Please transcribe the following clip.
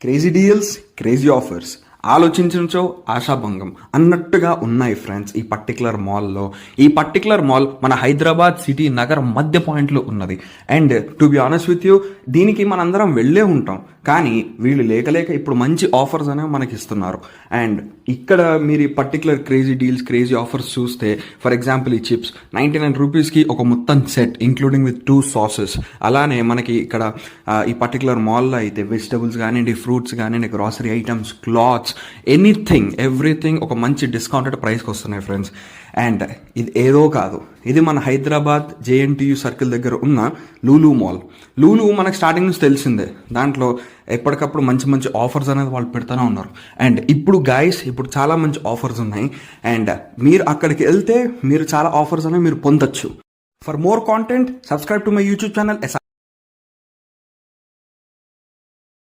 Crazy deals, crazy offers, ఆలోచించో ఆశాభంగం అన్నట్టుగా ఉన్నాయి friends ఈ పర్టికులర్ మాల్లో. ఈ పర్టికులర్ మాల్ మన హైదరాబాద్ సిటీ నగరం మధ్య పాయింట్లో ఉన్నది. And to be honest with you, దీనికి మనందరం వెళ్ళే ఉంటాం, కానీ వీళ్ళు లేక ఇప్పుడు మంచి ఆఫర్స్ అనేవి మనకి ఇస్తున్నారు. అండ్ ఇక్కడ మీరు ఈ particular crazy deals, crazy offers చూస్తే, ఫర్ ఎగ్జాంపుల్ ఈ చిప్స్ 99 రూపీస్కి ఒక మొత్తం సెట్ ఇంక్లూడింగ్ విత్ 2 సాసెస్. అలానే మనకి ఇక్కడ ఈ పర్టికులర్ మాల్లో అయితే వెజిటబుల్స్ కానివ్వండి, ఫ్రూట్స్ కానివ్వండి, grocery items, clothes, anything everything ఒక మంచి డిస్కౌంటెడ్ ప్రైస్కి వస్తున్నాయి ఫ్రెండ్స్. అండ్ ఇది ఏదో కాదు, ఇది మన హైదరాబాద్ JNTU సర్కిల్ దగ్గర ఉన్న లూలు మాల్. లూలు మనకు స్టార్టింగ్ నుంచి తెలిసిందే, దాంట్లో ఎప్పటికప్పుడు మంచి మంచి ఆఫర్స్ అనేది వాళ్ళు పెడతానే ఉన్నారు. అండ్ ఇప్పుడు గైస్, ఇప్పుడు చాలా మంచి ఆఫర్స్ ఉన్నాయి. అండ్ మీరు అక్కడికి వెళ్తే మీరు చాలా ఆఫర్స్ అనేవి మీరు పొందొచ్చు. For more content, subscribe to my YouTube channel.